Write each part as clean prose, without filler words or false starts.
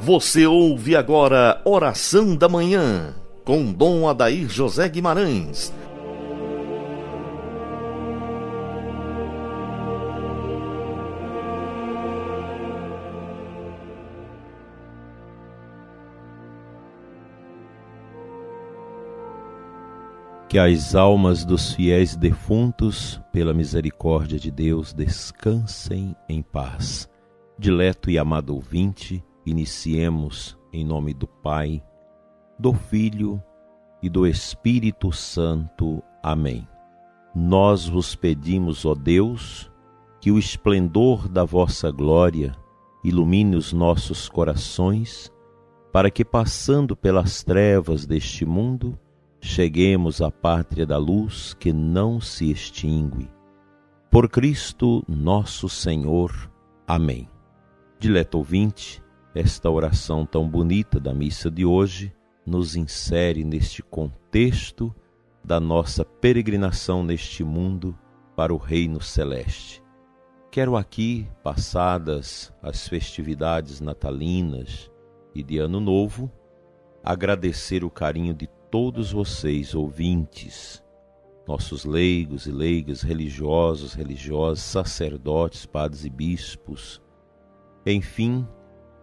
Você ouve agora Oração da Manhã, com Dom Adair José Guimarães. Que as almas dos fiéis defuntos, pela misericórdia de Deus, descansem em paz. Dileto e amado ouvinte, iniciemos em nome do Pai, do Filho e do Espírito Santo. Amém. Nós vos pedimos, ó Deus, que o esplendor da vossa glória ilumine os nossos corações, para que, passando pelas trevas deste mundo, cheguemos à pátria da luz que não se extingue. Por Cristo nosso Senhor. Amém. Dileto ouvinte, esta oração tão bonita da missa de hoje nos insere neste contexto da nossa peregrinação neste mundo para o Reino Celeste. Quero aqui, passadas as festividades natalinas e de Ano Novo, agradecer o carinho de todos vocês, ouvintes, nossos leigos e leigas, religiosos, religiosas, sacerdotes, padres e bispos, enfim,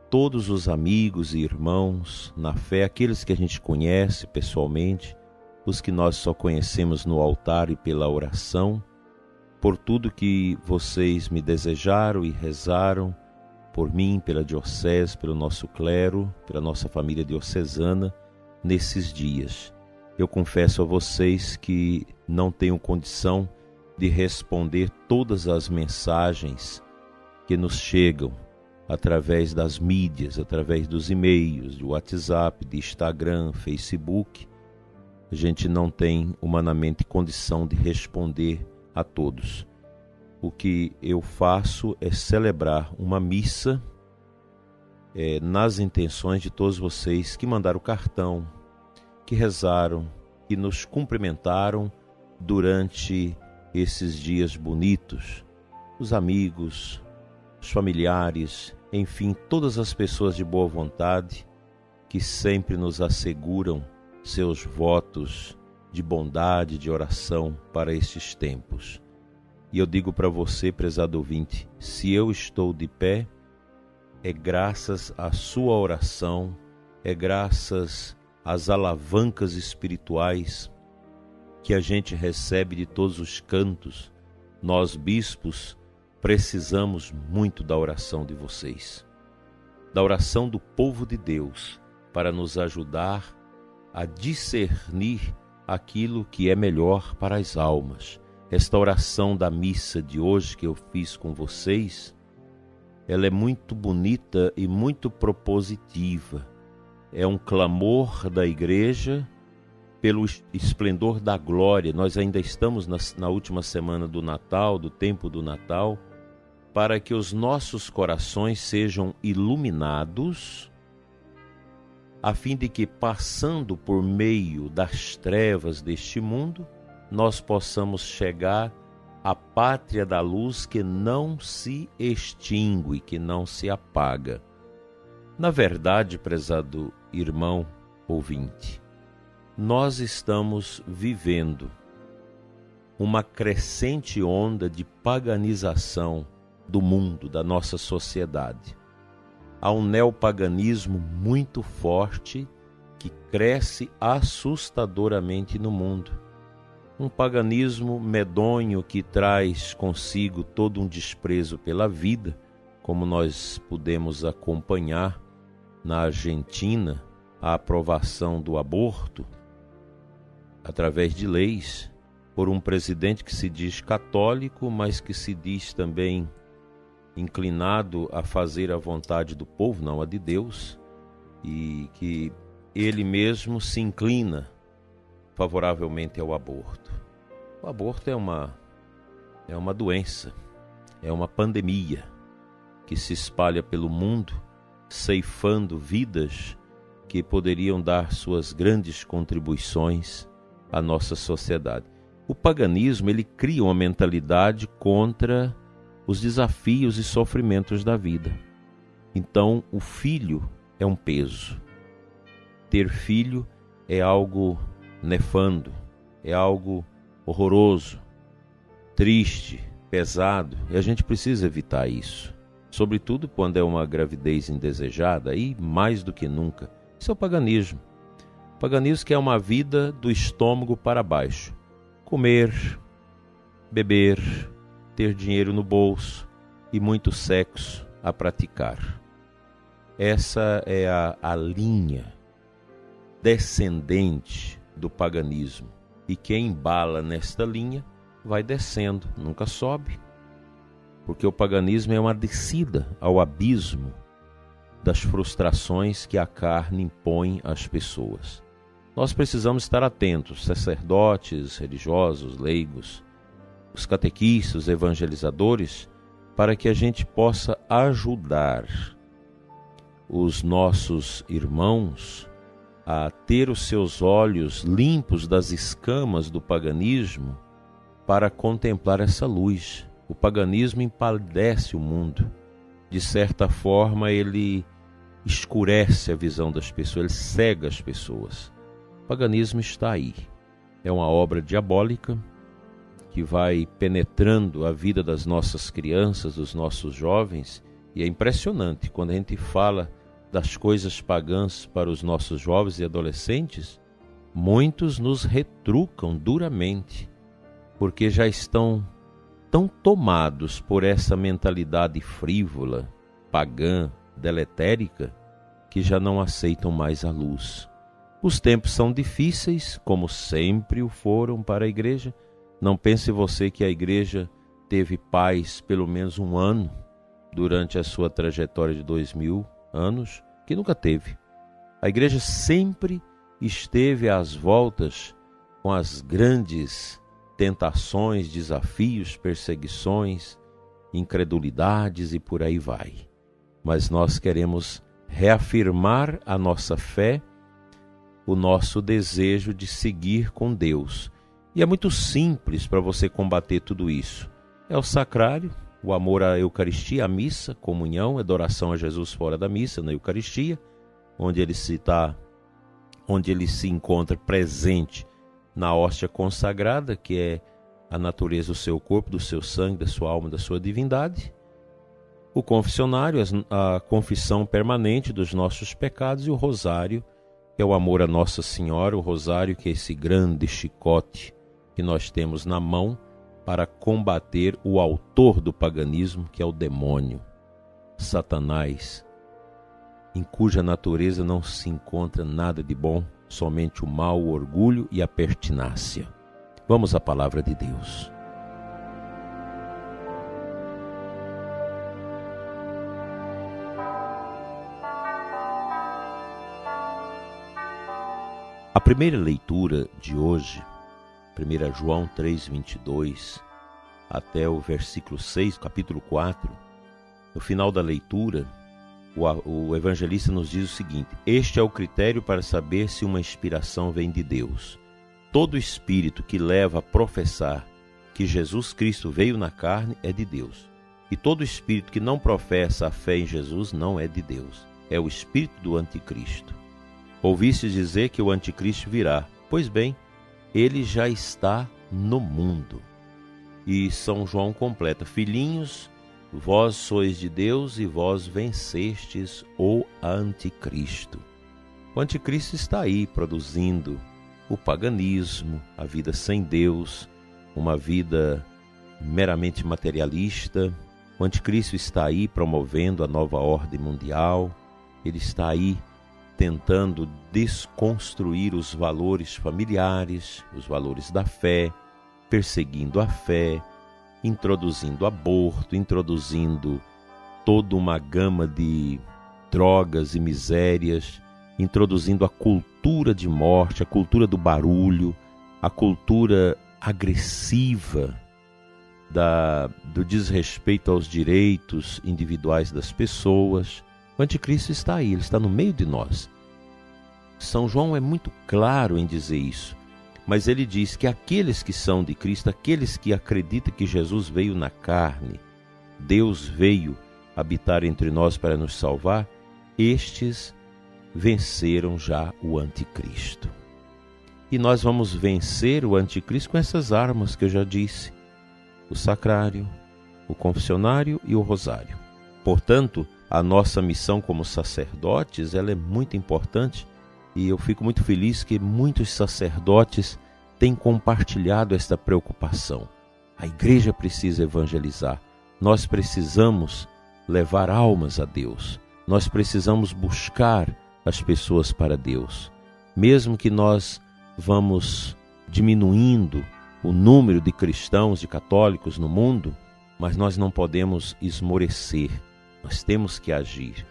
todos os amigos e irmãos na fé, aqueles que a gente conhece pessoalmente, os que nós só conhecemos no altar e pela oração, por tudo que vocês me desejaram e rezaram por mim, pela diocese, pelo nosso clero, pela nossa família diocesana, nesses dias. Eu confesso a vocês que não tenho condição de responder todas as mensagens que nos chegam através das mídias, através dos e-mails, do WhatsApp, de Instagram, Facebook. A gente não tem humanamente condição de responder a todos. O que eu faço é celebrar uma missa nas intenções de todos vocês que mandaram cartão, que rezaram, que nos cumprimentaram durante esses dias bonitos, os amigos, os familiares, enfim, todas as pessoas de boa vontade que sempre nos asseguram seus votos de bondade, de oração para estes tempos. E eu digo para você, prezado ouvinte, se eu estou de pé, é graças à sua oração, é graças às alavancas espirituais que a gente recebe de todos os cantos. Nós, bispos, precisamos muito da oração de vocês, da oração do povo de Deus, para nos ajudar a discernir aquilo que é melhor para as almas. Esta oração da missa de hoje que eu fiz com vocês, ela é muito bonita e muito propositiva. É um clamor da igreja pelo esplendor da glória. Nós ainda estamos na última semana do Natal, do tempo do Natal, para que os nossos corações sejam iluminados, a fim de que, passando por meio das trevas deste mundo, nós possamos chegar à pátria da luz que não se extingue, que não se apaga. Na verdade, prezado irmão ouvinte, nós estamos vivendo uma crescente onda de paganização do mundo, da nossa sociedade. Há um neopaganismo muito forte que cresce assustadoramente no mundo. Um paganismo medonho que traz consigo todo um desprezo pela vida, como nós pudemos acompanhar na Argentina, a aprovação do aborto, através de leis, por um presidente que se diz católico, mas que se diz também inclinado a fazer a vontade do povo, não a de Deus, e que ele mesmo se inclina favoravelmente ao aborto. O aborto é uma doença, é uma pandemia que se espalha pelo mundo, ceifando vidas que poderiam dar suas grandes contribuições à nossa sociedade. O paganismo, ele cria uma mentalidade contra os desafios e sofrimentos da vida. Então, o filho é um peso. Ter filho é algo nefando, é algo horroroso, triste, pesado, e a gente precisa evitar isso. Sobretudo quando é uma gravidez indesejada, e mais do que nunca. Isso é o paganismo. O paganismo que é uma vida do estômago para baixo. Comer, beber, ter dinheiro no bolso e muito sexo a praticar. Essa é a linha descendente do paganismo. E quem embala nesta linha vai descendo, nunca sobe. Porque o paganismo é uma descida ao abismo das frustrações que a carne impõe às pessoas. Nós precisamos estar atentos, sacerdotes, religiosos, leigos, os catequistas, os evangelizadores, para que a gente possa ajudar os nossos irmãos a ter os seus olhos limpos das escamas do paganismo para contemplar essa luz. O paganismo empalidece o mundo. De certa forma, ele escurece a visão das pessoas, ele cega as pessoas. O paganismo está aí. É uma obra diabólica que vai penetrando a vida das nossas crianças, dos nossos jovens, e é impressionante quando a gente fala das coisas pagãs para os nossos jovens e adolescentes, muitos nos retrucam duramente, porque já estão tão tomados por essa mentalidade frívola, pagã, deletérica, que já não aceitam mais a luz. Os tempos são difíceis, como sempre o foram para a igreja. Não pense você que a igreja teve paz pelo menos um ano durante a sua trajetória de 2000 anos, que nunca teve. A igreja sempre esteve às voltas com as grandes tentações, desafios, perseguições, incredulidades e por aí vai. Mas nós queremos reafirmar a nossa fé, o nosso desejo de seguir com Deus. E é muito simples para você combater tudo isso. É o sacrário, o amor à Eucaristia, à missa, comunhão, adoração a Jesus fora da missa, na Eucaristia, onde ele se encontra presente na hóstia consagrada, que é a natureza do seu corpo, do seu sangue, da sua alma, da sua divindade. O confessionário, a confissão permanente dos nossos pecados, e o rosário, que é o amor a Nossa Senhora, o rosário que é esse grande chicote que nós temos na mão para combater o autor do paganismo, que é o demônio, Satanás, em cuja natureza não se encontra nada de bom, somente o mal, o orgulho e a pertinácia. Vamos à palavra de Deus. A primeira leitura de hoje, 1 João 3:22, até o versículo 6, capítulo 4, no final da leitura, o evangelista nos diz o seguinte: este é o critério para saber se uma inspiração vem de Deus. Todo espírito que leva a professar que Jesus Cristo veio na carne é de Deus. E todo espírito que não professa a fé em Jesus não é de Deus. É o espírito do anticristo. Ouvistes dizer que o anticristo virá. Pois bem, ele já está no mundo. E São João completa: filhinhos, vós sois de Deus e vós vencestes o anticristo. O anticristo está aí produzindo o paganismo, a vida sem Deus, uma vida meramente materialista. O anticristo está aí promovendo a nova ordem mundial. Ele está aí tentando desconstruir os valores familiares, os valores da fé, perseguindo a fé, introduzindo aborto, introduzindo toda uma gama de drogas e misérias, introduzindo a cultura de morte, a cultura do barulho, a cultura agressiva do desrespeito aos direitos individuais das pessoas. O anticristo está aí, ele está no meio de nós. São João é muito claro em dizer isso, mas ele diz que aqueles que são de Cristo, aqueles que acreditam que Jesus veio na carne, Deus veio habitar entre nós para nos salvar, estes venceram já o anticristo. E nós vamos vencer o anticristo com essas armas que eu já disse: o sacrário, o confessionário e o rosário. Portanto, a nossa missão como sacerdotes, ela é muito importante, e eu fico muito feliz que muitos sacerdotes têm compartilhado esta preocupação. A igreja precisa evangelizar, nós precisamos levar almas a Deus, nós precisamos buscar as pessoas para Deus. Mesmo que nós vamos diminuindo o número de cristãos, de católicos no mundo, mas nós não podemos esmorecer, nós temos que agir.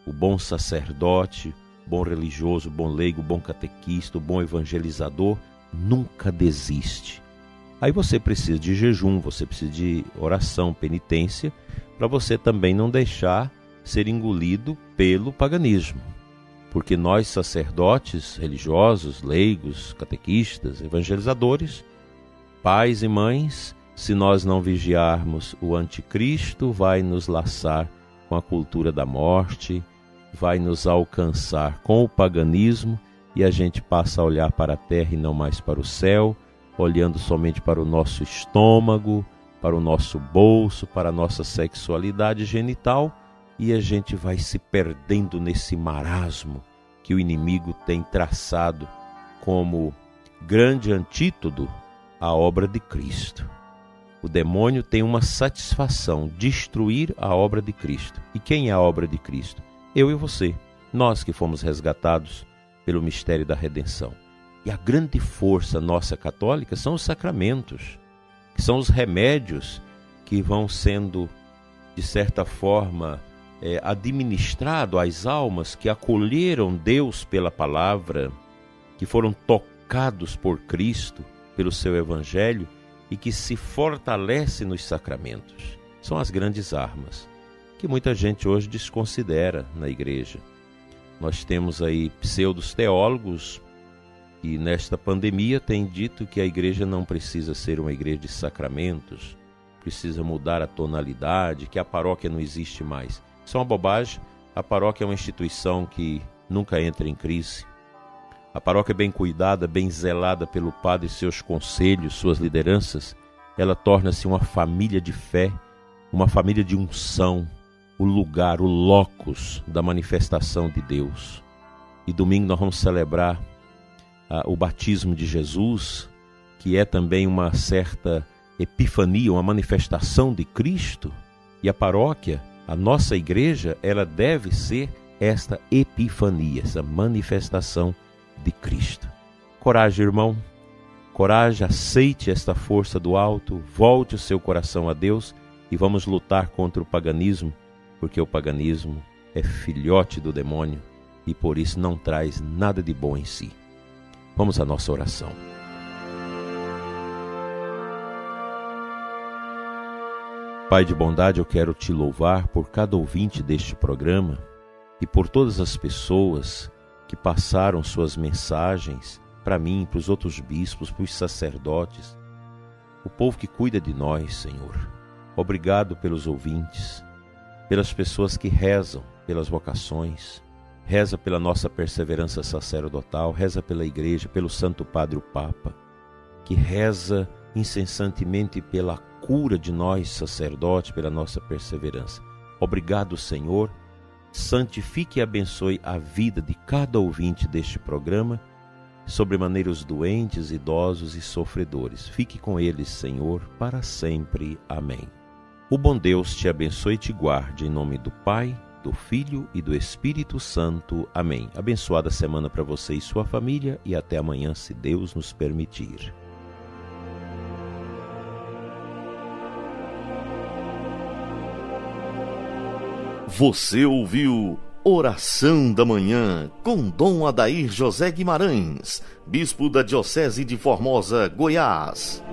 O bom sacerdote, o bom religioso, o bom leigo, o bom catequista, o bom evangelizador nunca desiste. Aí você precisa de jejum, você precisa de oração, penitência, para você também não deixar ser engolido pelo paganismo. Porque nós, sacerdotes, religiosos, leigos, catequistas, evangelizadores, pais e mães, se nós não vigiarmos, o anticristo vai nos laçar com a cultura da morte, vai nos alcançar com o paganismo, e a gente passa a olhar para a terra e não mais para o céu, olhando somente para o nosso estômago, para o nosso bolso, para a nossa sexualidade genital, e a gente vai se perdendo nesse marasmo que o inimigo tem traçado como grande antídoto à obra de Cristo. O demônio tem uma satisfação: destruir a obra de Cristo. E quem é a obra de Cristo? Eu e você, nós que fomos resgatados pelo mistério da redenção. E a grande força nossa católica são os sacramentos, que são os remédios que vão sendo, de certa forma, administrado às almas que acolheram Deus pela palavra, que foram tocados por Cristo, pelo seu evangelho, e que se fortalece nos sacramentos. São as grandes armas que muita gente hoje desconsidera na igreja. Nós temos aí pseudos teólogos que nesta pandemia têm dito que a igreja não precisa ser uma igreja de sacramentos, precisa mudar a tonalidade, que a paróquia não existe mais. Isso é uma bobagem. A paróquia é uma instituição que nunca entra em crise. A paróquia bem cuidada, bem zelada pelo padre e seus conselhos, suas lideranças, ela torna-se uma família de fé, uma família de unção, o lugar, o locus da manifestação de Deus. E domingo nós vamos celebrar o batismo de Jesus, que é também uma certa epifania, uma manifestação de Cristo. E a paróquia, a nossa igreja, ela deve ser esta epifania, essa manifestação de Cristo. Coragem, irmão, coragem, aceite esta força do alto, volte o seu coração a Deus e vamos lutar contra o paganismo, porque o paganismo é filhote do demônio e por isso não traz nada de bom em si. Vamos à nossa oração. Pai de bondade, eu quero te louvar por cada ouvinte deste programa e por todas as pessoas que passaram suas mensagens para mim, para os outros bispos, para os sacerdotes, o povo que cuida de nós, Senhor. Obrigado pelos ouvintes, pelas pessoas que rezam pelas vocações, reza pela nossa perseverança sacerdotal, reza pela Igreja, pelo Santo Padre o Papa, que reza incessantemente pela cura de nós, sacerdotes, pela nossa perseverança. Obrigado, Senhor. Santifique e abençoe a vida de cada ouvinte deste programa, sobremaneira os doentes, idosos e sofredores. Fique com eles, Senhor, para sempre. Amém. O bom Deus te abençoe e te guarde, em nome do Pai, do Filho e do Espírito Santo. Amém. Abençoada semana para você e sua família e até amanhã, se Deus nos permitir. Você ouviu Oração da Manhã com Dom Adair José Guimarães, Bispo da Diocese de Formosa, Goiás.